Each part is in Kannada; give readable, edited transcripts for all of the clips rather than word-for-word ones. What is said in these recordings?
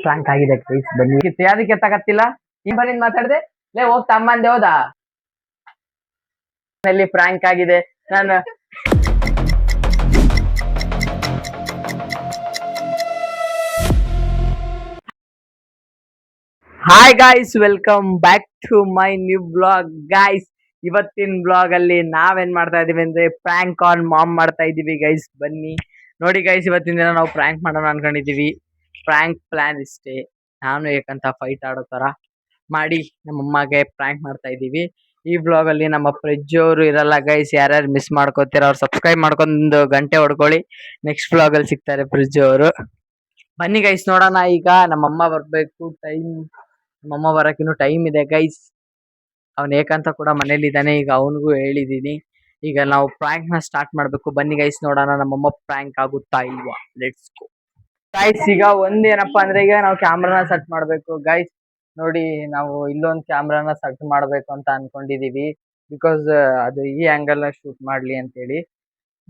ಪ್ಲಾಂಕ್ ಆಗಿದೆ ಬನ್ನಿ ಅದಕ್ಕೆ ತಗತ್ತಿಲ್ಲ ಈ ಬನ್ನಿಂದ ಮಾತಾಡ್ದೆ ಲೇ ಹೋಗ್ ತಮ್ಮಂದೆ ಹೋದಾ ನಲ್ಲಿ ಫ್ರಾಂಕ್ ಆಗಿದೆ ನಾನು hi guys welcome back to my new blog guys. ಇವತ್ತಿನ ಬ್ಲಾಗ್ ಅಲ್ಲಿ ನಾವೇನ್ ಮಾಡ್ತಾ ಇದೀವಿ ಅಂದ್ರೆ ಪ್ರ್ಯಾಂಕ್ ಆನ್ ಮಾಮ್ ಮಾಡ್ತಾ ಇದೀವಿ ಗೈಸ್. ಬನ್ನಿ ನೋಡಿ ಗೈಸ್, ಇವತ್ತಿನ ದಿನ ನಾವು ಪ್ರ್ಯಾಂಕ್ ಮಾಡೋಣ ಅನ್ಕೊಂಡಿದೀವಿ. ಪ್ರ್ಯಾಂಕ್ ಪ್ಲಾನ್ ಇಷ್ಟೇ, ನಾನು ಏಕಂತ ಫೈಟ್ ಆಡೋ ತರ ಮಾಡಿ ನಮ್ಮಮ್ಮಗೆ ಪ್ರ್ಯಾಂಕ್ ಮಾಡ್ತಾ ಇದೀವಿ. ಈ ಬ್ಲಾಗ್ ಅಲ್ಲಿ ನಮ್ಮ ಫ್ರಿಜ್ ಅವರು ಇರಲ್ಲ ಗೈಸ್. ಯಾರ್ಯಾರು ಮಿಸ್ ಮಾಡ್ಕೋತೀರ ಅವ್ರು ಸಬ್ಸ್ಕ್ರೈಬ್ ಮಾಡ್ಕೊಂಡು ಗಂಟೆ ಹೊಡ್ಕೊಳ್ಳಿ. ನೆಕ್ಸ್ಟ್ ಬ್ಲಾಗ್ ಅಲ್ಲಿ ಸಿಗ್ತಾರೆ ಫ್ರಿಜ್ ಅವರು. ಬನ್ನಿ ಗೈಸ್ ನೋಡೋಣ. ಈಗ ನಮ್ಮಮ್ಮ ಬರ್ಬೇಕು, ನಮ್ಮಮ್ಮ ಬರಕ್ ಇನ್ನು ಟೈಮ್ ಇದೆ ಗೈಸ್. ಅವ್ನ್ ಏಕಂತ ಕೂಡ ಮನೇಲಿ ಇದ್ದಾನೆ. ಈಗ ಅವನಿಗೂ ಹೇಳಿದೀನಿ. ಈಗ ನಾವು ಪ್ರ್ಯಾಂಕ್ ನ ಸ್ಟಾರ್ಟ್ ಮಾಡ್ಬೇಕು. ಬನ್ನಿ ಗೈಸ್ ನೋಡೋಣ ನಮ್ಮಮ್ಮ ಪ್ರ್ಯಾಂಕ್ ಆಗುತ್ತಾ ಇಲ್ವಾ. Let's go guys. ಈಗ ಒಂದೇನಪ್ಪಾ ಅಂದ್ರೆ ಈಗ ನಾವು ಕ್ಯಾಮ್ರಾನ ಸೆಟ್ ಮಾಡ್ಬೇಕು ಗೈಸ್. ನೋಡಿ ನಾವು ಇಲ್ಲೊಂದು ಕ್ಯಾಮ್ರಾನ ಸೆಟ್ ಮಾಡ್ಬೇಕು ಅಂತ ಅನ್ಕೊಂಡಿದೀವಿ. ಬಿಕಾಸ್ ಅದು ಈ ಆಂಗಲ್ ನ ಶೂಟ್ ಮಾಡ್ಲಿ ಅಂತೇಳಿ.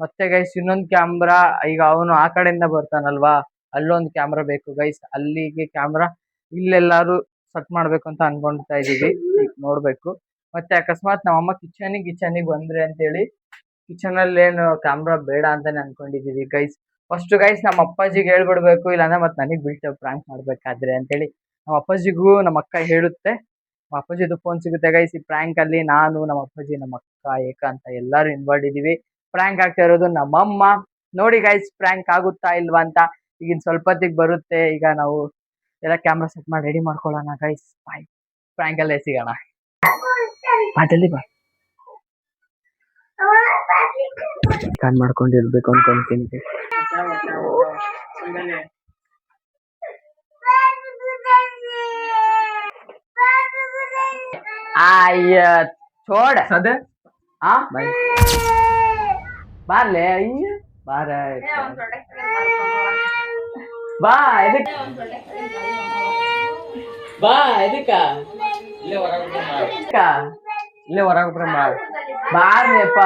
ಮತ್ತೆ ಗೈಸ್ ಇನ್ನೊಂದು ಕ್ಯಾಮ್ರಾ, ಈಗ ಅವನು ಆ ಕಡೆಯಿಂದ ಬರ್ತಾನಲ್ವಾ, ಅಲ್ಲೊಂದು ಕ್ಯಾಮ್ರಾ ಬೇಕು ಗೈಸ್. ಅಲ್ಲಿಗೆ ಕ್ಯಾಮ್ರಾ ಇಲ್ಲೆಲ್ಲಾರು ಸೆಟ್ ಮಾಡ್ಬೇಕು ಅಂತ ಅನ್ಕೊಂಡ್ತಾ ಇದೀವಿ. ನೋಡ್ಬೇಕು. ಮತ್ತೆ ಅಕಸ್ಮಾತ್ ನಮ್ಮಮ್ಮ ಕಿಚನಿಗೆ ಬಂದ್ರೆ ಅಂತೇಳಿ ಕಿಚನ್ ಅಲ್ಲಿ ಏನು ಕ್ಯಾಮ್ರಾ ಬೇಡ ಅಂತಾನೆ ಅನ್ಕೊಂಡಿದೀವಿ ಗೈಸ್. ಫಸ್ಟ್ ಗೈಸ್ ನಮ್ಮ ಅಪ್ಪಾಜಿಗೆ ಹೇಳ್ಬಿಡ್ಬೇಕು, ಇಲ್ಲಾಂದ್ರೆ ಮತ್ತೆ ನನಗ್ ಬಿಟ್ಟು ಪ್ರ್ಯಾಂಕ್ ಮಾಡ್ಬೇಕಾದ್ರೆ ಅಂತೇಳಿ ನಮ್ಮ ಅಪ್ಪಾಜಿಗೂ ನಮ್ಮ ಅಕ್ಕ ಹೇಳುತ್ತೆ. ನಮ್ಮ ಅಪ್ಪಾಜಿದು ಫೋನ್ ಸಿಗುತ್ತೆ ಗೈಸ್. ಈ ಪ್ರ್ಯಾಂಕ್ ಅಲ್ಲಿ ನಾನು, ನಮ್ಮ ಅಪ್ಪಾಜಿ, ನಮ್ಮ ಅಕ್ಕ, ಏಕ ಅಂತ ಎಲ್ಲಾರು ಇನ್ವಾಲ್ವ್ ಇದೀವಿ. ಪ್ರ್ಯಾಂಕ್ ಆಗ್ತಾ ಇರೋದು ನಮ್ಮಮ್ಮ. ನೋಡಿ ಗೈಸ್ ಪ್ರ್ಯಾಂಕ್ ಆಗುತ್ತಾ ಇಲ್ವಾ ಅಂತ. ಈಗಿನ ಸ್ವಲ್ಪ ಹೊತ್ತಿಗೆ ಬರುತ್ತೆ. ಈಗ ನಾವು ಎಲ್ಲ ಕ್ಯಾಮ್ರಾ ಸೆಟ್ ಮಾಡಿ ರೆಡಿ ಮಾಡ್ಕೊಳ್ಳೋಣ ಗೈಸ್. ಬಾಯ್, ಪ್ರ್ಯಾಂಕ್ ಅಲ್ಲೇ ಸಿಗೋಣ. ಜಲ್ದಿ ಬಾ. ಕಾನ್ ಮಾಡ್ಕೊಂಡು ಇರ್ಬೇಕು ಅನ್ಕೊಂತೀನಿ. ಅಯ್ಯ छोड़ सदे हाँ भाई बाहर ले आई बाहर बा ಇದಕ್ಕೆ ಬಾ ಇದಕ್ಕೆ ಇಲ್ಲೇ ಹೊರಗೆ ಬಾರ್ನೇಪ್ಪ.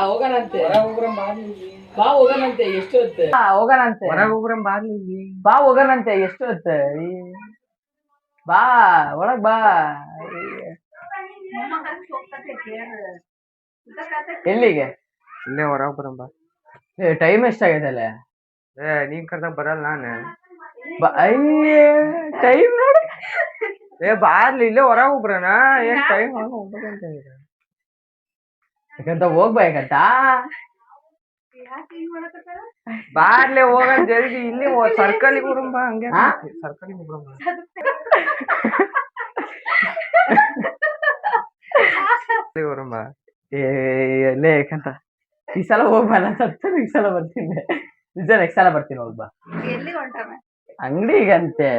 ಹೋಗೋಣಂತೆ ಬಾ, ಹೋಗೋಣಂತೆ ಎಷ್ಟು ಹೊತ್ತು ಹೋಗೋಣಂತೆ ಬಾ, ಹೋಗೋಣಂತೆ ಎಷ್ಟು ಹೊತ್ತು ಬಾ, ಒಳಗ್ ಬಾ. ಎಲ್ಲಿಗೆ? ಇಲ್ಲೇ ಹೊರಗೆ ಬರಂಬ. ಟೈಮ್ ಎಷ್ಟಾಗಿದೆ ಅಲ್ಲ? ನೀನ್ ಕರ್ದಾಗ ಬರಲ್ಲ ನಾನು. ಟೈಮ್ ನೋಡಿ ಬಾರ್ಲಿ, ಇಲ್ಲೇ ಹೊರಗೆ ಹೋಗ್ಬರೋಣ. ಏನ್ ಟೈಮ್ ಹೋಗ್ಬೇಕಂತ ಯಾಕಂತ ಹೋಗ್ಬೇಕಂತ ಬಾರ್ಲೆ ಹೋಗೋಣ ಜಲ್ದಿ. ಇಲ್ಲಿ ಸರ್ಕಲ್ಗೆ ಹೋಗ್ಬ, ಹಂಗೆ ಸರ್ಕಲ್ಗೆ ಹೋಗ್ಬ. ಬರಂಬ ಎಲ್ಲೇ ಯಾಕಂತ ಈ ಸಲ ಹೋಗ್ಬಾನ ಸತ್ತ. ಈ ಸಲ ಬರ್ತೀನಿ ನಿಜ, ನೆಕ್ಸ್ಟ್ ಸಲ ಬರ್ತೀನಿ. ಹೋಗ್ಬಾ. ಅಂಗಡಿಗಂತೆ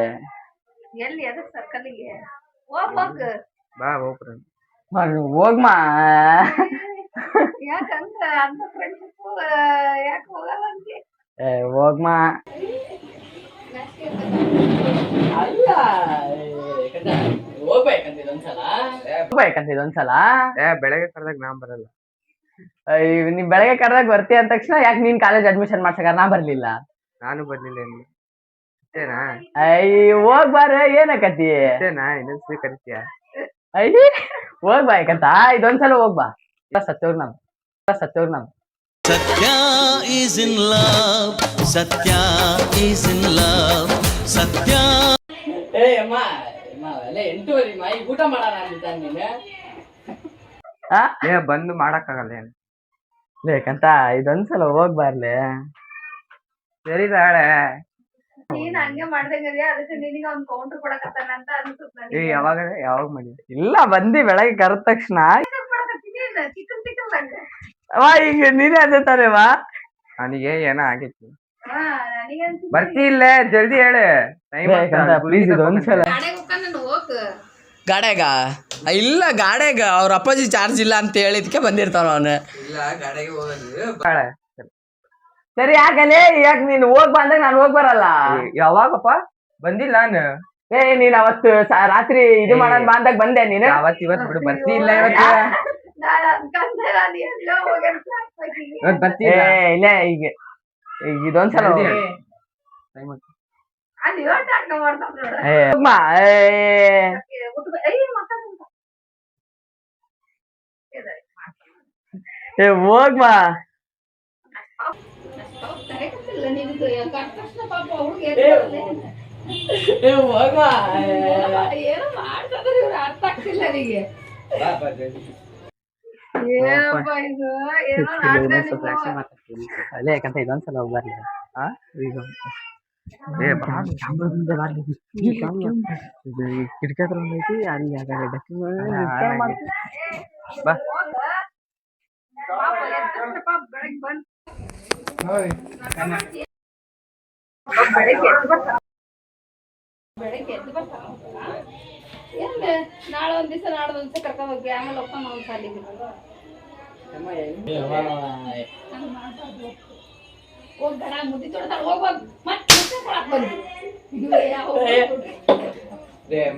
ಬಾ ಹೋಗ್ಮಾ. ಹೋಗ್ಮಾ ಹೋಗ್ಬೇಕಂತ ಇದೊಂದ್ಸಲ. ಬೆಳಗ್ಗೆ ಕರೆದಾಗ ನಾ ಬರಲ್ಲ. ನೀವ್ ಬೆಳಗ್ಗೆ ಕರೆದಾಗ ಬರ್ತೀಯ ಅಂದ ತಕ್ಷಣ ಯಾಕೆ ನೀನ್ ಕಾಲೇಜ್ ಅಡ್ಮಿಷನ್ ಮಾಡ್ಸಕ ನಾ ಬರ್ಲಿಲ್ಲ? ನಾನು ಬರ್ಲಿಲ್ಲ. ಹೋಗ್ಬಾರ, ಏನಕತಿ ಇನ್ನೊಂದ್ಸರಿ ಕರಿತೀಯ? ಹೋಗ್ಬೇಕಂತ ಇದೊಂದ್ಸಲ ಹೋಗ್ಬಾ. ಸತ್ತೋರ್ ನಮ್ ಸತ್ಯ is in love, ಸತ್ಯ is in love, ಸತ್ಯ. ಅಮ್ಮ ಊಟ ಮಾಡೋಣ ಬಂದು ಮಾಡಕ್ಕಾಗಲ್ಲ ಏನು ಬೇಕಂತ ಇದೊಂದ್ಸಲ ಹೋಗ್ಬಾರ್ಲೆ. ಸರಿ ತಾಳೆ, ಯಾವಾಗ ಮಾಡಿ ಇಲ್ಲ ಬಂದಿ ಬೆಳಗ್ಗೆ ಕರೆದ ತಕ್ಷಣ. ಈಗ ನೀನೇ ಅದೇ ತಾನೇವಾ? ನನಗೆ ಏನೋ ಆಗಿತ್ತು. ಬರ್ತಿ ಇಲ್ಲ ಜಲ್ದಿ ಹೇಳಿ. ಪ್ಲೀಸ್ ಇದೊಂದ್ಸಲ ಗಾಡ್ಯಾಗ ಇಲ್ಲ, ಗಾಡ್ಯಾಗ ಅವ್ರ ಅಪ್ಪಾಜಿ ಚಾರ್ಜ್ ಇಲ್ಲ ಅಂತ ಹೇಳಿದ್ಕೆ ಬಂದಿರ್ತಾನ ಅವನು. ಸರಿ ಯಾಕಲೇ, ಯಾಕೆ ನೀನು ಹೋಗ್ ಬಂದಾಗ ನಾನು ಹೋಗ್ ಬರಲ್ಲ? ಯಾವಾಗಪ್ಪ ಬಂದಿಲ್ಲ ನಾನು. ನೀನ್ ಅವತ್ತು ರಾತ್ರಿ ಇದು ಮಾಡೋಣ ಬಾ ಅಂದಾಗ ಬಂದೆ ನೀನು. ಅವತ್ತು ಇವತ್ತು ಬಿಡು, ಬರ್ತಿ ಇಲ್ಲ ಇವತ್ತು. ಇಲ್ಲ ಈಗ ಇದೊಂದ್ಸಲ ಹೋಗ್ಮಾ ಏನೋ ಮಾಡ್ತಾರೆ ಇವ್ರು ಅರ್ಥ ಆಗ್ತಿಲ್ಲ ನನಗೆ ಅಲ್ಲೇ ಯಾಕಂತ ಇದೊಂದ್ಸಲ ಬರ್ಲಿ ಕಿಟಕಿ ಹತ್ರ ಐತಿ ಅಲ್ಲಿ ಬಾ ಬೆಳಗ್ಗೆ ಎದ್ದು ಬರ್ತಾರ ಏನ್ ನಾಳೆ ಒಂದ್ ದಿವಸ ನಾಡ್ದು ಒಂದ್ ದಿವಸ ಕರ್ಕೊಂಡ್ ಹೋಗಿ ಆಮೇಲೆ ಒಪ್ಪ ಅವ್ನ ಸಾಲಿಗೆ ಹೋಗ್ ಗಡ ಮುದ್ದಿ ತೊಡ್ತಾಳ ಹೋಗ್ಬೋದು ಮತ್ತೆ ಕೊಡಕ್ ಬಂದ್ವಿ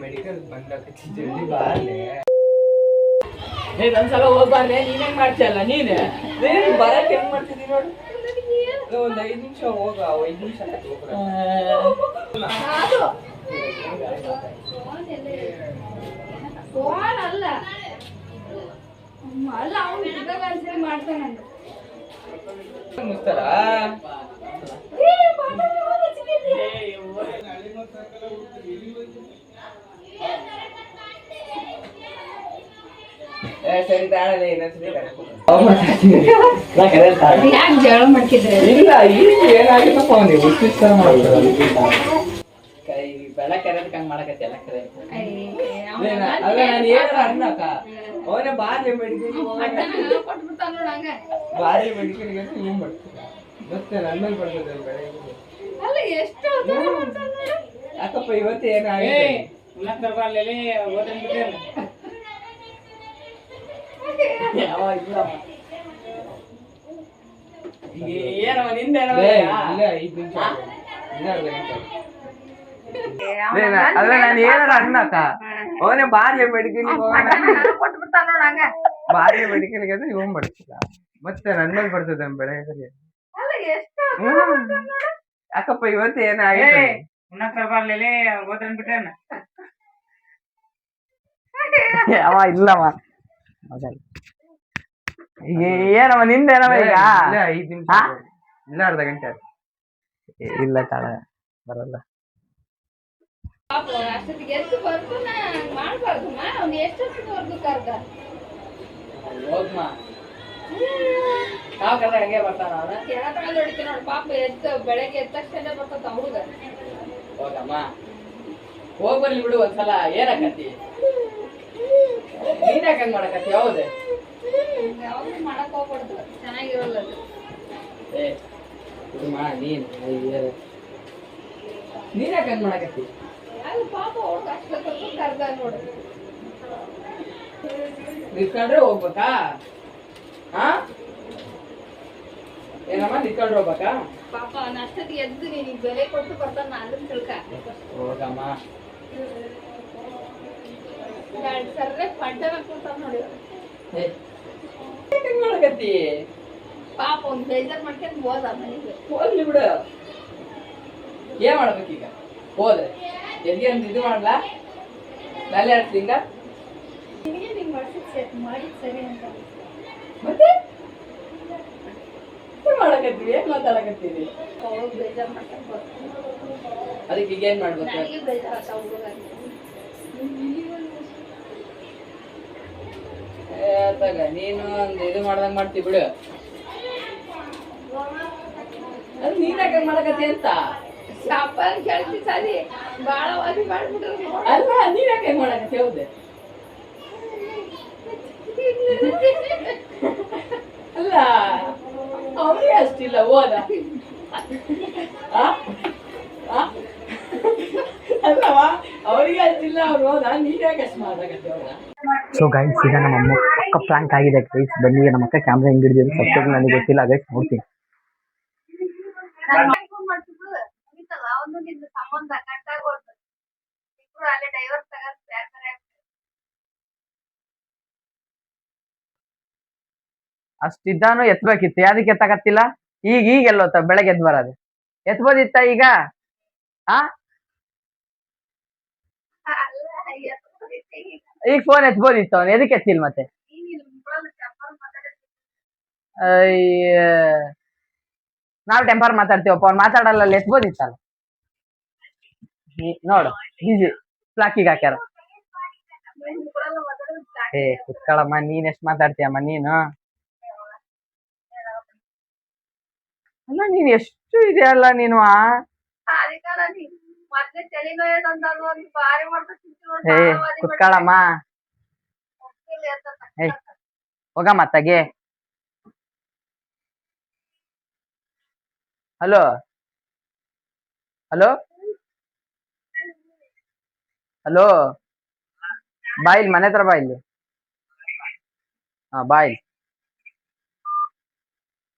ಮೆಡಿಕಲ್ ಬಂದಾಗ ಒಂದ್ಸಲ ಹೋಗ್ಬಾರ್ಲೆ ನೀನ್ ಹೆಂಗ್ ಮಾಡ್ತಿಯಲ್ಲ ನೀನೆ ಬರಕ್ ಹೆಂಗ್ ಮಾಡ್ತಿದೀನಿ ನೋಡು ಒಂದ್ 5 ನಿಮಿಷ ಹೋಗ 5 ನಿಮಿಷ ಫೋನ್ ಅಲ್ಲ ಅಲ್ಲ ಅವ್ನು ಇದ್ದಾಗ ಅನ್ಸರಿ ಮಾಡ್ತಾನಂತ ಮುಸ್ತಾರ ಸರಿ ತಾಳಲೆ ಯಾಕೆ ಜಗಳ ಮಾಡ್ತಿದ್ರೆ ಇಲ್ಲ ಈಗ ಏನಾಗಿತ್ತಪ್ಪ ನೀವು ಉಚಿತರ ಮಾಡ್ತಾರೆ ಕೈ ಬೆಳ ಕೆರೆದಕ್ಕಂಗ್ ಮಾಡಕತ್ತಿ ಎಲ್ಲ ಕರೆ ಅಲ್ಲ ನಾನು ಏನಾರ ಅನ್ನಕ ಅವನೇ ಬಾರ್ಲಿ ಮೆಡಿಕಲ್ ಕೊಟ್ಬಿಡ್ತಾನ ನೋಡ ಹಂಗ ಬಾರ್ಲಿ ಮೆಡಿಕಲ್ಗೆ ಅಂತ ಇವ್ ಮಾಡ್ತೀನಿ ಮತ್ತೆ ನನ್ನ ಬರ್ತದೆ ಬೆಳಗ್ಗೆ ಅಲ್ಲ ಎಷ್ಟು ಯಾಕಪ್ಪ ಇವತ್ತು ಏನಾಗಿದೆ ಏನವ ನಿಂದೇನವ ಅಲ್ಲ ನಾನು ಏನಾರ ಅನ್ನಕ ಅವನೇ ಬಾರ್ಲಿ ಮೆಡಿಕಲ್ ಕೊಟ್ಬಿಡ್ತಾನ ನೋಡ ಹಂಗ ಬಾರ್ಲಿ ಮೆಡಿಕಲ್ಗೆ ಅಂದ್ರೆ ಇವ್ ಮಾಡ್ತಿಲ್ಲ ಮತ್ತೆ ನನ್ನ ಮೇಲೆ ಬರ್ತದೆ ಬೆಳಗ್ಗೆ ಅಲ್ಲ ಎಷ್ಟು ಯಾಕಪ್ಪ ಇವತ್ತು ಏನಾಗಿದೆ ಅವ ಇಲ್ಲವ ಈಗ ಏನವ ನಿಂದೇನವ ಈಗ 5 ನಿಮಿಷ ಇಲ್ಲ ಅರ್ಧ ಗಂಟೆ ಇಲ್ಲ ತಾಳ ಬರಲ್ಲ ಅಷ್ಟೊತ್ತಿಗೆ ಎದ್ದು ಬರ್ತಾನ ಮಾಡ್ಬಾರ್ದಮ್ಮ ಅವ್ನು ಎಷ್ಟೊತ್ತಿನವರೆಗೂ ಕರ್ದ ಹೋಗ್ಮ ನಾವ್ ಕರ್ದ ಹಂಗೆ ಬರ್ತಾನ ಅವನ ಕೆಳ ತಗೊಂಡ್ ಹೊಡಿತಾನ ನೋಡ್ ಪಾಪ ಎದ್ದು ಬೆಳಗ್ಗೆ ಎದ್ದ ತಕ್ಷಣ ಬರ್ತದ ಹುಡುಗ ಹೋಗಮ್ಮ ಹೋಗ್ ಬರ್ಲಿ ಬಿಡು ಒಂದ್ಸಲ ಏನಾಕತಿ ನೀನ್ ಯಾಕೆ ಹಂಗ್ ಮಾಡಕತ್ತಿ ಯಾವ್ದು ಯಾವ್ದು ಮಾಡಕ್ ಹೋಗ್ಬಾರ್ದು ಚೆನ್ನಾಗಿರಲ್ಲ ಅದು ನೀನ್ ಯಾಕೆ ಹಂಗ್ ಮಾಡಕತ್ತಿ ಅದು ಪಾಪ ಹುಡುಗ ಅಷ್ಟೊತ್ತವರೆಗೂ ಕರ್ದ ನೋಡು ನಿತ್ಕೊಂಡ್ರೆ ಹೋಗ್ಬೇಕಾ ಹಾ ಏನಮ್ಮ ನಿತ್ಕೊಂಡ್ರೆ ಹೋಗ್ಬೇಕಾ ಪಾಪ ಅವ್ನ ಅಷ್ಟೊತ್ತಿಗೆ ಎದ್ದು ನೀನಿಗೆ ಬೆಲೆ ಕೊಟ್ಟು ಬರ್ತಾನ ಅದನ್ನ ತಿಳ್ಕ ಹೋಗಮ್ಮ ಸರ್ರೆ ಪಡ್ಡನ ಕೂತಾನ ನೋಡಿ ಹೆಂಗ್ ಮಾಡಕತ್ತಿ ಪಾಪ ಒಂದ್ ಬೇಜಾರ್ ಮಾಡ್ಕೊಂಡು ಹೋದ ಮನೆಗೆ ಹೋಗ್ಲಿ ಬಿಡು ಏನ್ ಮಾಡ್ಬೇಕೀಗ ಹೋದ್ರೆ ಎಲ್ಲಿ ಅಂತ ಇದು ಮಾಡ್ಲಾ ನಾಳೆ ಆಡ್ತಿಂಗ ನಿಮಗೆ ನಿಂಗೆ ಮಾಡಿದ್ ಸರಿ ಅಂತ ಮತ್ತೆ ಏನ್ ಮಾಡಕತ್ತೀವಿ ಏನ್ ಮಾತಾಡಕತ್ತೀವಿ ಅವಾಗ ಬೇಜಾರ್ ಮಾಡ್ಕೊಂಡು ಬರ್ತಾನೆ ಅದಕ್ಕೆ ಈಗ ಏನ್ ಮಾಡ್ಬೇಕು ನನಗೆ ಬೇಜಾರಾತ ಹುಡುಗ ತಗ ನೀನು ಒಂದು ಇದು ಮಾಡ್ದಂಗ್ ಮಾಡ್ತಿ ಬಿಡು ಅದು ನೀನ್ ಯಾಕೆ ಮಾಡಕತ್ತಿ ಅಂತ ಶಾಪ ಕೇಳ್ತಿ ಸರಿ ಬಾಳ ವಾದಿ ಮಾಡ್ಬಿಟ್ರೆ ಅಲ್ಲ ನೀನ್ ಯಾಕೆ ಮಾಡಕತ್ತಿ ಹೌದು ಅಲ್ಲ ಅವ್ರಿಗೆ ಅಷ್ಟಿಲ್ಲ ಹೋದ ಅಲ್ಲವಾ ಅವ್ರಿಗೆ ಅಷ್ಟಿಲ್ಲ ಅವ್ರು ಹೋದ ನೀನ್ ಯಾಕೆ ಅಷ್ಟು ಮಾಡಕತ್ತಿ ಹೌದಾ ಸೊ ಗೈಸ್ ಈಗ ನಮ್ಮ ಅಮ್ಮ ಪಕ್ಕ ಪ್ರ್ಯಾಂಕ್ ಆಗಿದೆ ಗೈಸ್ ಬನ್ನಿ ನಮ್ಮ ಅಕ್ಕ ಕ್ಯಾಮ್ರಾ ಹೆಂಗ್ ಹಿಡಿದಿದ್ದು ಸಬ್ಜೆಕ್ಟ್ ನನಗೆ ಗೊತ್ತಿಲ್ಲ ಗೈಸ್ ನೋಡ್ತೀನಿ ಸಂಬಂಧ ಕಟ್ಟಾಗೋದು ಇಬ್ರು ಅಲ್ಲೇ ಡೈವರ್ಸ್ ತಗೊಂಡ್ ಅಷ್ಟಿದ್ದಾನು ಎತ್ಬೇಕಿತ್ತು, ಯಾವ್ದಕ್ಕೆ ಎತ್ತಕತ್ತಿಲ್ಲ? ಈಗ ಎಲ್ಲೋತ ಬೆಳಗ್ಗೆ ಎದ್ದು ಬರೋದು, ಎತ್ಬೋದಿತ್ತ ಈಗ? ಆ ಈಗ ಫೋನ್ ಎತ್ಬೋದಿತ್ತು, ಅವ್ನು ಎದಕ್ಕೆ ಎತ್ತಿಲ್ ಮತ್ತೆ? ಅಯ್ಯ, ನಾವ್ ಟೆಂಪರ್ ಮಾತಾಡ್ತೀವಪ್ಪ, ಅವ್ನು ಮಾತಾಡಲ್ಲ, ಎತ್ಬೋದಿತ್ತಲ್ಲ. ನೋಡು ಈಸಿ ಫ್ಲಾಕಿಗೆ ಹಾಕ್ಯಾರ. ಏ ಕುತ್ಕೊಳ್ಳಮ್ಮ, ನೀನ್ ಎಷ್ಟ್ ಮಾತಾಡ್ತೀಯಮ್ಮ ನೀನು? ಅಲ್ಲ ನೀನ್ ಎಷ್ಟು ಇದೆಯಲ್ಲ ನೀನು. ಏ ಕುತ್ಕೊಳ್ಳಮ್ಮ, ಏಯ್ ಹೋಗಮ್ಮ ತಗೆ. ಹಲೋ ಹಲೋ ಹಲೋ, ಬಾಯಿಲ್ ಮನೆ ಹತ್ರ ಬಾಯಿಲ್. ಹಾ ಬಾಯ್.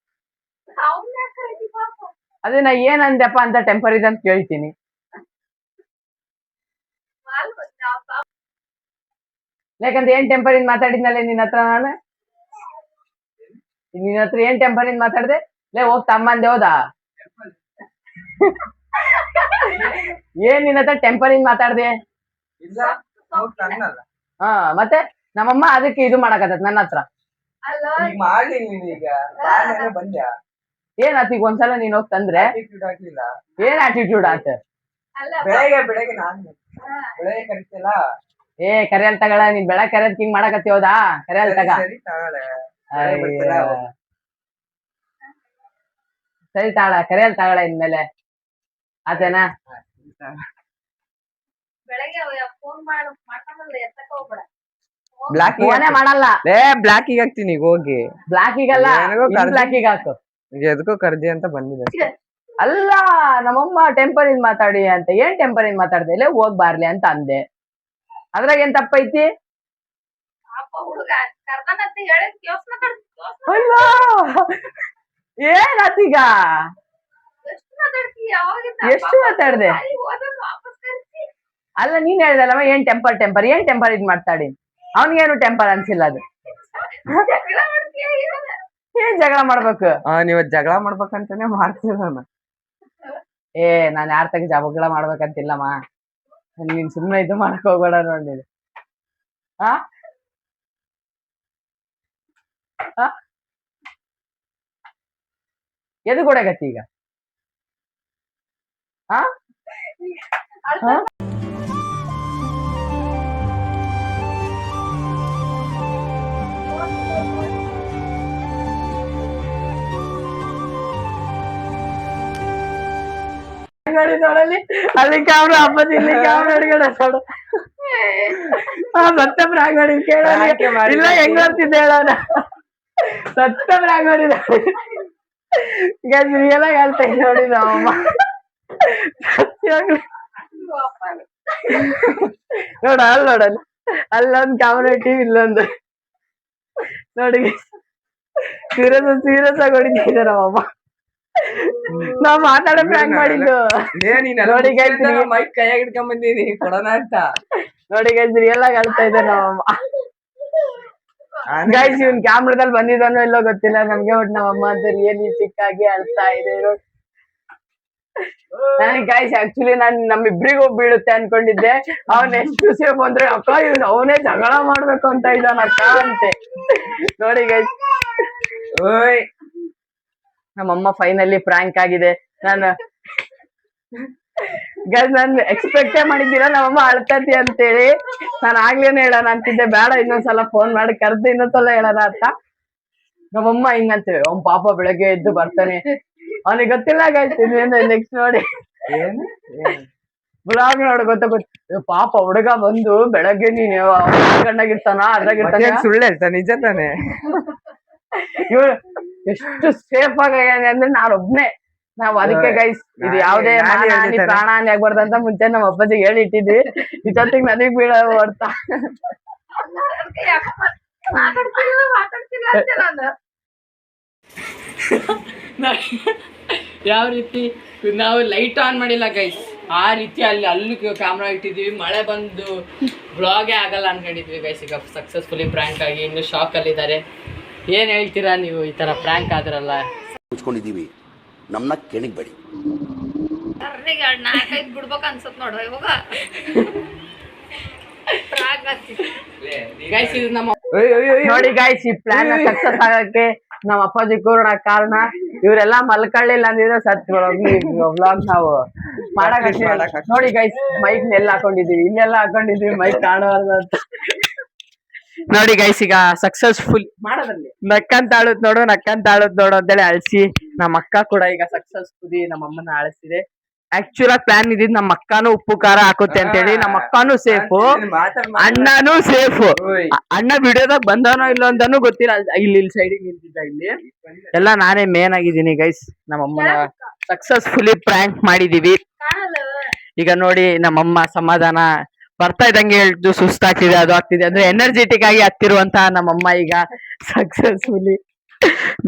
ಅದೇ ನಾ ಏನ್ ಅಂದೆಪ್ಪ ಅಂತ ಟೆಂಪರ್ ಇದೆ ಅಂತ ಕೇಳ್ತೀನಿ. ಯಾಕಂದ್ರೆ ಏನ್ ಟೆಂಪರ್ ಇಂದ ಮಾತಾಡಿದ್ನಲ್ಲ ನಿನ್ನ ಹತ್ರ ನಾನು? ನಿನ್ನ ಹತ್ರ ಏನ್ ಟೆಂಪರ್ ಇಂದ ಮಾತಾಡ್ದೆ? ಲೇ ಹೋಗ್ ತಮ್ಮಂದೆ ಹೋದಾ? ಏನ್ ನಿನ್ನ ಹತ್ರ ಟೆಂಪರ್ ಇಂದ ಮಾತಾಡ್ದೆ? ಹಾ ಮತ್ತೆ ನಮ್ಮಮ್ಮ ಅದಕ್ಕೆ ಇದು ಮಾಡಕತ್ತ ನನ್ನ ಹತ್ರ. ಏನ್ ಆತ ಈಗ ಒಂದ್ಸಲ ನೀನ್ ಹೋಗ್ ತಂದ್ರೆ ಏನ್ ಆಟಿಟ್ಯೂಡ್ ಆತ? ಏ ಕರಿಯಲ್ ತಗಳ, ನೀನ್ ಬೆಳಗ್ ಕರೆಯದ್ ಹಿಂಗ್ ಮಾಡಕತ್ತಿ ಹೋದಾ? ಕರಿಯಲ್ ತಗ. ಸರಿ ತಾಳ, ಕರಿಯಲ್ ತಗಳ ಇನ್ಮೇಲೆ ಆತೇನಾ? ಫೋನೇ ಮಾಡಲ್ಲ. ಬ್ಲಾಕಿಗೆ ಹಾಕ್ತೀನಿ ಈಗ ಹೋಗಿ. ಬ್ಲಾಕಿಗಲ್ಲ, ಬ್ಲಾಕಿಗೆ ಹಾಕು. ಎದಕ್ಕೋ ಕರ್ದಿ ಅಂತ ಬಂದಿದೆ. ಅಲ್ಲ ನಮ್ಮಮ್ಮ ಟೆಂಪರ್ ಇಂದ ಮಾತಾಡಿ ಅಂತ, ಏನ್ ಟೆಂಪರ್ ಇಂದ ಮಾತಾಡ್ದೆ? ಇಲ್ಲೇ ಹೋಗ್ ಬಾರ್ಲಿ ಅಂತ ಅಂದೆ, ಅದ್ರಾಗ ಏನ್ ತಪ್ಪೈತಿ? ಅಲ್ಲ ಏನಾತೀಗ? ಎಷ್ಟು ಮಾತಾಡ್ದೆ? ಅಲ್ಲ ನೀನ್ ಹೇಳ್ದಲ್ಲಮ್ಮ ಏನ್ ಟೆಂಪರ್ ಟೆಂಪರ್, ಏನ್ ಟೆಂಪರ್ ಇದ್ ಮಾತಾಡಿ? ಅವನಿಗೇನು ಟೆಂಪರ್ ಅನ್ಸಿಲ್ಲ ಅದು. ಏನ್ ಜಗಳ ಮಾಡ್ಬೇಕು? ನೀವ್ ಜಗಳ ಮಾಡ್ಬೇಕಂತಾನೆ ಮಾಡ್ತೀರ. ಏ ನಾನ್ ಯಾರ ತಗ ಜಗಳ ಮಾಡ್ಬೇಕಂತಿಲ್ಲಮ್ಮ, ನೀನ್ ಸುಮ್ನೆ ಇದು ಮಾಡಕ್ ಹೋಗ್ಬೇಡ ನೋಡಿ. ಆ ಎದು ಕೊಡಗತ್ತಿ ಈಗ? ಆ ನೋಡಲಿ ಅಲ್ಲಿ ಕ್ಯಾಮ್ರಾ ಹಬ್ಬದ, ಇಲ್ಲಿ ಕ್ಯಾಮ್ರಾ ಹಿಡ್ಗಡೆ ನೋಡು. ಮತ್ತೆ ಬ್ರಾಗ್ ಮಾಡಿ ಕೇಳ, ಇಲ್ಲ ಹೆಂಗ್ ಬರ್ತಿದ್ದೆ ಹೇಳೋಣ. ಸತ್ತ ಬ್ರಾಗ್ ಮಾಡಿದ ರಿಯಲ್ ಆಗಿ ಹೇಳ್ತಾ ನೋಡಿ ನಮ್ಮಮ್ಮ. ನೋಡ ಅಲ್ಲಿ ನೋಡಲ್ಲ, ಅಲ್ಲೊಂದು ಕ್ಯಾಮ್ರಾ ಟಿವಿ, ಇಲ್ಲೊಂದು ನೋಡಿ. ಸೀರಿಯಸ್ ಆಗಿ ಹೊಡಿತಿದ್ದೆ ನಮ್ಮಮ್ಮ. ನಾವ್ ಮಾತಾಡೋ ಪ್ರ್ಯಾಂಕ್ ಮಾಡಿದ್ದು ನೋಡಿ ಗೈಸ್, ಮೈಕ್ ಕೈಯಾಗ ಹಿಡ್ಕೊಂಡ್ ಬಂದೀನಿ ಕೊಡೋಣ ಅಂತ. ನೋಡಿ ಗೈಸ್ ರಿಯಲ್ ಆಗಿ ಹೇಳ್ತಾ ಇದ್ದೆ ನಮ್ಮಮ್ಮ. ಗೈಸ್ ಇವ್ನ್ ಕ್ಯಾಮ್ರಾದಲ್ಲಿ ಬಂದಿದ್ದಾನೋ ಇಲ್ಲೋ ಗೊತ್ತಿಲ್ಲ ನಮ್ಗೆ, ಬಟ್ ನಮ್ಮಮ್ಮ ಅಂತ ರಿಯಲಿ ಚಿಕ್ಕಾಗಿ ಅಳ್ತಾ ಇದೆ. ನನಗೆ ಗೈಸ್ ಆಕ್ಚುಲಿ ನಾನ್ ನಮ್ಮಿಬ್ರಿಗೂ ಬೀಳುತ್ತೆ ಅನ್ಕೊಂಡಿದ್ದೆ. ಅವ್ನ್ ಎಷ್ಟು ಸೇಫ್ ಅಂದ್ರೆ ಅಕ್ಕ ಇವ್ನು ಅವನೇ ಜಗಳ ಮಾಡ್ಬೇಕು ಅಂತ ಇದ್ದಾನ ಅಕ್ಕ ಅಂತೆ. ನೋಡಿ ಗೈಸ್, ಓಯ್ ನಮ್ಮಮ್ಮ ಫೈನಲಿ ಫ್ರಾಂಕ್ ಆಗಿದೆ. ನಾನು ಎಕ್ಸ್ಪೆಕ್ಟೇ ಮಾಡಿದ್ದೀರಾ ನಮ್ಮಮ್ಮ ಅಳ್ತತಿ ಅಂತೇಳಿ. ನಾನು ಆಗ್ಲೇನೆ ಹೇಳೋಣ ಅಂತಿದ್ದೆ, ಬೇಡ ಇನ್ನೊಂದ್ಸಲ ಫೋನ್ ಮಾಡಿ ಕರ್ದು ಇನ್ನೊಂದ್ಸಲ ಹೇಳೋಣ ಅಂತ. ನಮ್ಮಮ್ಮ ಹಿಂಗಂತೇಳಿ ಅವ್ನ್ ಪಾಪ ಬೆಳಗ್ಗೆ ಎದ್ದು ಬರ್ತಾನೆ, ಅವನಿಗೆ ಗೊತ್ತಿಲ್ಲ ಗೈಸ್ ನೆಕ್ಸ್ಟ್ ನೋಡಿ ಬ್ಲಾಗ್ ನೋಡು ಗೊತ್ತಾಗುತ್ತೆ. ಪಾಪ ಹುಡುಗ ಬಂದು ಬೆಳಗ್ಗೆ ನೀನು ಕಣ್ಣಾಗಿರ್ತಾನ ಅದ್ರಾಗಿರ್ತಾನೆ, ಸುಳ್ಳು ಹೇಳ್ತಾನೆ ನಿಜ ತಾನೆ. ಇವ್ರು ಎಷ್ಟು ಸೇಫ್ ಆಗಿ ಅಂದ್ರೆ ನಾನೊಬ್ನೇ. ನಾವ್ ಅದಕ್ಕೆ ಗೈಸ್ ಇದು ಯಾವ್ದೇ ಪ್ರಾಣ ಹಾನಿ ಆಗ್ಬಾರ್ದಂತ ಮುಂಚೆ ನಮ್ಮ ಅಪ್ಪಾಜಿಗೆ ಹೇಳಿ ಇಟ್ಟಿದ್ವಿ. ಇಷ್ಟೊತ್ತಿಗೆ ನನಗ್ ಬೀಳ ಹೊಡ್ತಾ. ಯಾವ ರೀತಿ ನಾವು ಲೈಟ್ ಆನ್ ಮಾಡಿಲ್ಲ ಗೈಸ್, ಆ ರೀತಿ ಅಲ್ಲೂ ಕ್ಯಾಮ್ರಾ ಇಟ್ಟಿದ್ವಿ. ಮಳೆ ಬಂದು ಬ್ಲಾಗೇ ಆಗಲ್ಲ ಅನ್ಕೊಂಡಿದ್ವಿ ಗೈಸ್. ಈಗ ಸಕ್ಸಸ್ಫುಲಿ ಪ್ರ್ಯಾಂಕ್ ಆಗಿ ಇನ್ನು ಶಾಕ್ ಅಲ್ಲಿದ್ದಾರೆ. ಏನ್ ಹೇಳ್ತೀರಾ ನೀವು ಈ ತರ ಪ್ರ್ಯಾಂಕ್ ಆದ್ರಲ್ಲ? ಮುಚ್ಕೊಂಡಿದ್ದೀವಿ, ನಮ್ಮನ್ನ ಕೆಣಗಬೇಡಿ. ಸರ್ರಿಗೆ 4-5 ಬಿಡ್ಬೇಕು ಅನ್ಸತ್ ನೋಡು ಇವಾಗ. ಪ್ರಾಗ್ ಆಗ್ತಿತ್ತು. ಗೈಸ್ ಇದು ನಮ್ಮ ನೋಡಿ ಗೈಸ್, ಈ ಪ್ಲಾನ್ ಸಕ್ಸಸ್ ಆಗಕ್ಕೆ ನಮ್ಮ ಅಪ್ಪಾಜಿ ಕೂಡ ಕಾರಣ. ಇವರೆಲ್ಲ ಮಲ್ಕೊಳ್ಳಿಲ್ಲ ಅಂದಿದ್ರೆ ಸತ್ ವ್ಲಾಗ್ ನಾವು ಮಾಡಕ್ ನೋಡಿ ಗೈಸ್. ಮೈಕ್ ಎಲ್ಲ ಹಾಕೊಂಡಿದೀವಿ, ಇಲ್ಲೆಲ್ಲ ಹಾಕೊಂಡಿದೀವಿ ಮೈಕ್ ಕಾಣಬಾರ್ದು ಅಂತ. ನೋಡಿ ಗೈಸ್, ಈಗ ಸಕ್ಸಸ್ಫುಲ್ ನಕ್ಕಂತಾಳುದ್ ನೋಡು ಅಂತೇಳಿ ಅಳಿಸಿ ನಮ್ಮ ಅಕ್ಕ ಕೂಡ ಈಗ ಸಕ್ಸಸ್ಫುಲಿ ನಮ್ಮ ಅಮ್ಮನ ಅಳಿಸಿದೆ. ಆಕ್ಚುಲ್ ಆಗಿ ಪ್ಲಾನ್ ಇದ್ದಿದ್ ನಮ್ಮ ಅಕ್ಕನೂ ಉಪ್ಪು ಖಾರ ಹಾಕುತ್ತೆ ಅಂತೇಳಿ. ನಮ್ಮ ಅಕ್ಕನೂ ಸೇಫು, ಅಣ್ಣನೂ ಸೇಫು. ಅಣ್ಣ ವಿಡಿಯೋದಾಗ ಬಂದವನೋ ಇಲ್ಲೋ ಅಂತಾನು ಗೊತ್ತಿಲ್ಲ. ಇಲ್ಲಿ ಸೈಡಿಗೆ ನಿಂತಿದ್ದ, ಇಲ್ಲಿ ಎಲ್ಲ ನಾನೇ ಮೇನ್ ಆಗಿದ್ದೀನಿ ಗೈಸ್. ನಮ್ಮಮ್ಮನ ಸಕ್ಸಸ್ಫುಲಿ ಪ್ರ್ಯಾಂಕ್ ಮಾಡಿದೀವಿ. ಈಗ ನೋಡಿ ನಮ್ಮಮ್ಮ ಸಮಾಧಾನ ಬರ್ತಾ ಇದ್ದಂಗೆ ಹೇಳ್ತು, ಸುಸ್ತಾಗ್ತಿದೆ ಅದು ಆಗ್ತಿದೆ ಅಂದ್ರೆ ಎನರ್ಜೆಟಿಕ್ ಆಗಿ ಹತ್ತಿರುವಂತ ನಮ್ಮಮ್ಮ ಈಗ ಸಕ್ಸಸ್ಫುಲಿ.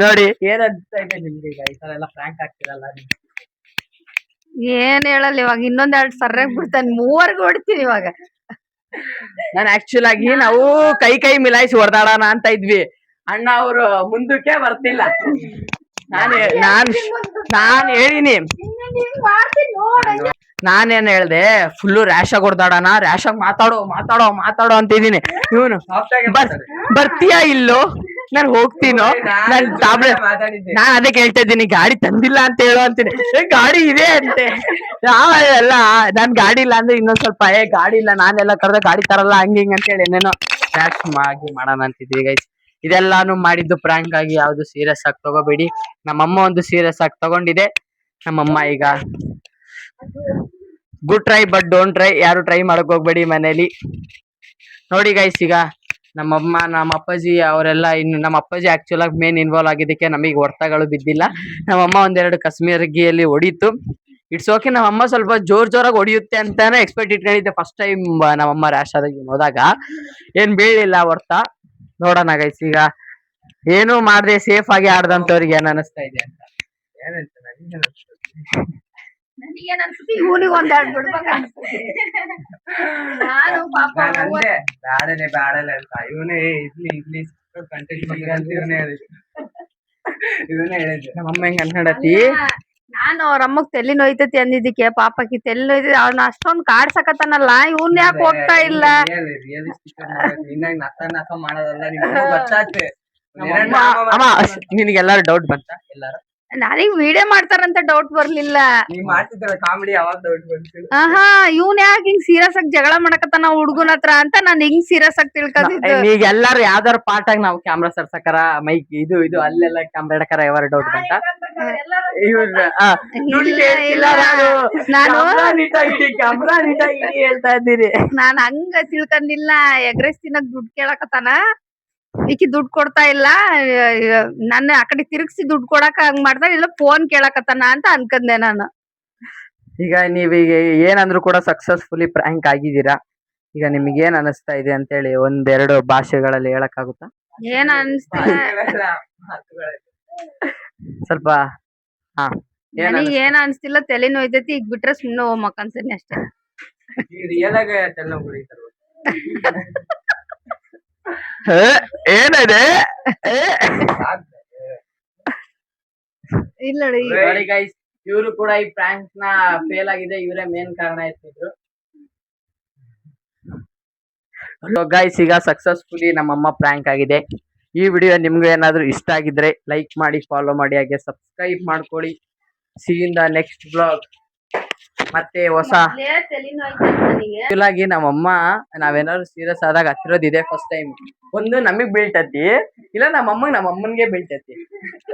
ನೋಡಿ ಏನ್ ಅನ್ಸ್ತಾ ಇದೆ ನಿಮ್ಗೆ ಈಗ ಈ ತರ ಎಲ್ಲ ಪ್ರ್ಯಾಂಕ್ ಆಗ್ತಿರಲ್ಲ? ಏನ್ ಹೇಳಲ್ಲ ಇವಾಗ, ಇನ್ನೊಂದೆರಡು ಸರ್ಯಾಗಿ ಬಿಡ್ತಾನೆ, 3 ಹೊಡಿತೀನಿ ಇವಾಗ. ನಾನು ಆಕ್ಚುಲ್ ಆಗಿ ನಾವು ಕೈ ಮಿಲಾಯಿಸಿ ಹೊಡೆದಾಡೋಣ ಅಂತ ಇದ್ವಿ. ಅಣ್ಣ ಅವರು ಮುಂದಕ್ಕೆ ಬರ್ತಿಲ್ಲ. ನಾನ್ ಹೇಳಿನಿ, ನಾನೇನ್ ಹೇಳ್ದೆ, ಫುಲ್ಲು ರ್ಯಾಶಾಗಿ ಹೊಡೆದಾಡೋಣ, ರ್ಯಾಶಾಗಿ ಮಾತಾಡೋ ಅಂತ ಇದೀನಿ. ಇವನು ಬರ್ತೀಯಾ ಇಲ್ಲೋ, ನಾನು ಹೋಗ್ತೀನೋ, ನಾನ್ ಅದಕ್ಕೆ ಹೇಳ್ತಾ ಇದ್ದೀನಿ ಗಾಡಿ ತಂದಿಲ್ಲ ಅಂತ ಹೇಳೋ ಅಂತೀನಿ. ಗಾಡಿ ಇದೆ ಅಂತೆ. ಎಲ್ಲ ನಾನ್ ಗಾಡಿ ಇಲ್ಲ ಅಂದ್ರೆ ಇನ್ನೊಂದ್ ಸ್ವಲ್ಪ ಗಾಡಿ ಇಲ್ಲ, ನಾನೆಲ್ಲ ಕರೆದ ಗಾಡಿ ತರಲ್ಲ ಹಂಗಿಂಗ್ ಅಂತ ಹೇಳಿ ಏನೇನೋ ರ್ಯಾಶ್ ಆಗಿ ಮಾಡೋಣ ಅಂತಿದ್ವಿ ಗೈಸ್. ಇದೆಲ್ಲಾನು ಮಾಡಿದ್ದು ಪ್ರ್ಯಾಂಕ್ ಆಗಿ, ಯಾವ್ದು ಸೀರಿಯಸ್ ಆಗಿ ತಗೋಬೇಡಿ. ನಮ್ಮಮ್ಮ ಒಂದು ಸೀರಿಯಸ್ ಆಗಿ ತಗೊಂಡಿದೆ. ನಮ್ಮಮ್ಮ ಈಗ good try but don't try, ಯಾರು ಟ್ರೈ ಮಾಡಕ್ ಹೋಗ್ಬೇಡಿ ಮನೇಲಿ. ನೋಡಿ ಗೈಸ್, ಈಗ ನಮ್ಮಮ್ಮ ನಮ್ಮ ಅಪ್ಪಾಜಿ ಅವರೆಲ್ಲ ಇನ್ನು ನಮ್ಮ ಅಪ್ಪಾಜಿ ಆಕ್ಚುಲ್ ಆಗಿ ಮೇನ್ ಇನ್ವಾಲ್ವ್ ಆಗಿದ್ದಕ್ಕೆ ನಮಗೆ ಹೊಡೆತಗಳು ಬಿದ್ದಿಲ್ಲ. ನಮ್ಮಮ್ಮ ಒಂದೆರಡು ಕಶ್ಮೀರ್ಗಿಯಲ್ಲಿ ಹೊಡೀತು. It's okay. ನಮ್ಮಮ್ಮ ಸ್ವಲ್ಪ ಜೋರಾಗಿ ಹೊಡಿಯುತ್ತೆ ಅಂತಾನೆ ಎಕ್ಸ್ಪೆಕ್ಟ್ ಇಟ್ಕೊಂಡಿದ್ದೆ ಫಸ್ಟ್ ಟೈಮ್ ನಮ್ಮಮ್ಮ ರ್ಯಾಶ್ ಆದಾಗ ಹೋದಾಗ. ಏನ್ ಬೀಳಿಲ್ಲ ಹೊರ್ತ. ನೋಡೋಣ ಗೈಸ್, ಈಗ ಏನು ಮಾಡ್ದೆ ಸೇಫ್ ಆಗಿ ಆಡ್ದಂತವ್ರಿಗೆ ಏನ್ ಅನಿಸ್ತಾ ಇದೆ ಅಂತ. ನನಗೇನ್ ಅನ್ಸುತ್ತೆ, ಇವನಿಗೆ ಒಂದೆರಡು ಬಿಡ್ಬೇಕು ಅನ್ಸುತ್ತೆ. ನಾನು ಪಾಪ ಬ್ಯಾಡಲೆ ಅಂತ ಇವನೇ ಇಡ್ಲಿ ಕಂಟೆಂಟ್ ಇವನೇ ಹೇಳಿದ್ದೆ. ನಮ್ಮಮ್ಮ ಹೆಂಗ್ ಅನ್ಕೊಂಡತಿ, ನಾನು ಅವ್ರ ಅಮ್ಮಗ್ ತಲೆ ನೋಯ್ತತಿ ಅಂದಿದ್ದಕ್ಕೆ ಪಾಪಕ್ಕೆ ತಲೆ ನೋಯ್ತತಿ, ಅವ್ನ ಅಷ್ಟೊಂದ್ ಕಾಡ್ಸಕತ್ತಾನಲ್ಲ, ಇವನ್ ಯಾಕೆ ಹೋಗ್ತಾ ಇಲ್ಲ? ನಕ ಮಾಡೋದಲ್ಲ, ನಿಮ್ಗೆ ಗೊತ್ತಾಗ್ತದೆ. ಅಮ್ಮ ನಿನಗೆಲ್ಲಾರು ಡೌಟ್ ಬಂತ? ಎಲ್ಲಾರು ನನಗ್ ವಿಡಿಯೋ ಮಾಡ್ತಾರಂತ ಡೌಟ್ ಬರ್ಲಿಲ್ಲ. ನೀವ್ ಮಾಡ್ತಿದ್ರ ಕಾಮಿಡಿ ಯಾವಾಗ ಡೌಟ್ ಬಂತು? ಆಹಾ, ಇವ್ನ್ ಯಾಕೆ ಹಿಂಗ್ ಸೀರಿಯಸ್ ಆಗಿ ಜಗಳ ಮಾಡಕತ್ತಾನ ಹುಡ್ಗನ ಹತ್ರ ಅಂತ ನಾನ್ ಹಿಂಗ್ ಸೀರಿಯಸ್ ಆಗಿ ತಿಳ್ಕೊಂಡಿದ್ದು. ಈಗ ಎಲ್ಲಾರು ಯಾವ್ದಾರ ಪಾರ್ಟ್ ಆಗಿ ನಾವು ಕ್ಯಾಮ್ರಾ ಸರ್ಸಕರ ಮೈಕ್ ಇದು ಅಲ್ಲೆಲ್ಲ ಕ್ಯಾಮ್ರಾ ಇಡಕರ ಯಾವಾರ ಡೌಟ್ ಬಂತ? ಕ್ಯಾಮ್ರಾ ನೀಟಾಗಿ ಹೇಳ್ತಾ ಇದ್ದೀರಿ. ನಾನ್ ಹಂಗ ತಿಳ್ಕೊಂಡಿಲ್ಲ. ಎಗ್ರೆಸ್ ತಿನ್ನಕ್ ದುಡ್ಡು ಕೇಳಕತ್ತಾನ, ಈಕಿ ದುಡ್ಡು ಕೊಡ್ತಾ ಇಲ್ಲ, ನನ್ನ ಆ ಕಡೆ ತಿರುಗಿಸಿ ದುಡ್ಡು ಕೊಡಕ ಹಂಗ್ ಮಾಡ್ತಾನ, ಇಲ್ಲ ಫೋನ್ ಕೇಳಕತ್ತಾನ ಅಂತ ಅನ್ಕಂದೆ ನಾನು. ಈಗ ನೀವೀಗ ಏನಂದ್ರು ಕೂಡ ಸಕ್ಸಸ್ಫುಲಿ ಪ್ರ್ಯಾಂಕ್ ಆಗಿದ್ದೀರಾ. ಈಗ ನಿಮ್ಗೆ ಏನ್ ಅನಿಸ್ತಾ ಇದೆ ಅಂತ ಹೇಳಿ ಒಂದೆರಡು ಭಾಷೆಗಳಲ್ಲಿ ಹೇಳಕ್ಕಾಗುತ್ತಾ? ಏನ್ ಅನ್ಸ್ತಾ, ಸ್ವಲ್ಪ ನನಗ್ ಏನ್ ಅನ್ಸ್ತಿಲ್ಲ, ತಲೆ ನೋಯ್ತೈತಿ. ಈಗ ಬಿಟ್ರೆ ಸುಮ್ನೆ ಹೋಗ್ಮಕ್ ಅನ್ಸನಿ ಅಷ್ಟೇ. ಏನಿದೆ ಇಲ್ಲ ನೋಡಿ ಗೈಸ್, ಇವರು ಕೂಡ ಈ ಪ್ರ್ಯಾಂಕ್ ನ ಫೇಲ್ ಆಗಿದೆ, ಇವರೇ ಮೇನ್ ಕಾರಣ ಇರ್ತಿದ್ರು. ಗೈಸ್, ಈಗ ಸಕ್ಸಸ್ಫುಲಿ ನಮ್ಮಮ್ಮ ಪ್ರ್ಯಾಂಕ್ ಆಗಿದೆ. ಈ ವಿಡಿಯೋ ನಿಮ್ಗೆ ಏನಾದ್ರು ಇಷ್ಟ ಆಗಿದ್ರೆ ಲೈಕ್ ಮಾಡಿ, ಫಾಲೋ ಮಾಡಿ, ಹಾಗೆ ಸಬ್ಸ್ಕ್ರೈಬ್ ಮಾಡ್ಕೊಳ್ಳಿ. C in the next blog. ಮತ್ತೆ ಹೊಸ ಆಗಿ ನಮ್ಮಮ್ಮ ನಾವೇನಾದ್ರು ಸೀರಿಯಸ್ ಆದಾಗ ಹತ್ತಿರೋದಿದೆ ಫಸ್ಟ್ ಟೈಮ್. ಒಂದು ನಮಗ್ ಬೀಳ್ತತಿ, ಇಲ್ಲ ನಮ್ಮಮ್ಮನ್ಗೆ ಬೀಳ್ತತಿ.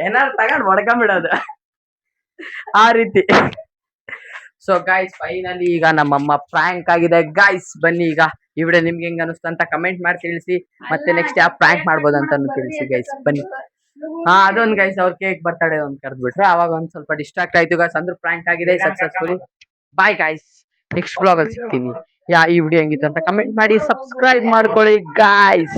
ಏನಾದ್ರು ತಗೊಂಡ್ ಹೊಡ್ಕೊಂಡ್ಬಿಡೋದು ಆ ರೀತಿ. ಸೊ ಗಾಯ್ಸ್, ಫೈನಲಿ ಈಗ ನಮ್ಮಮ್ಮ ಪ್ರ್ಯಾಂಕ್ ಆಗಿದೆ ಗಾಯ್ಸ್. ಬನ್ನಿ, ಈಗ ಈ ವಿಡಿಯೋ ನಿಮ್ಗೆ ಹೆಂಗ್ ಅನಿಸ್ತು ಅಂತ ಕಮೆಂಟ್ ಮಾಡಿ ತಿಳಿಸಿ. ಮತ್ತೆ ನೆಕ್ಸ್ಟ್ ಯಾವ ಪ್ರ್ಯಾಂಕ್ ಮಾಡ್ಬೋದು ಅಂತ ತಿಳಿಸಿ ಗೈಸ್. ಬನ್ನಿ. ಅದೊಂದು ಗೈಸ್, ಅವ್ರ ಕೇಕ್ ಬರ್ತಡೆ ಒಂದ್ ಕರೆದ್ಬಿಟ್ರೆ ಅವಾಗ ಒಂದ್ ಸ್ವಲ್ಪ ಡಿಸ್ಟ್ರಾಕ್ಟ್ ಆಯ್ತು ಗೈಸ್. ಅಂದ್ರೂ ಪ್ರ್ಯಾಂಕ್ ಆಗಿದೆ successfully. Bye guys, next blog ಅಲ್ಲಿ ಸಿಗ್ತೀನಿ. ಈ ವಿಡಿಯೋ ಹೆಂಗಿತ್ತು ಅಂತ ಕಮೆಂಟ್ ಮಾಡಿ, ಸಬ್ಸ್ಕ್ರೈಬ್ ಮಾಡ್ಕೊಳ್ಳಿ ಗಾಯ್ಸ್.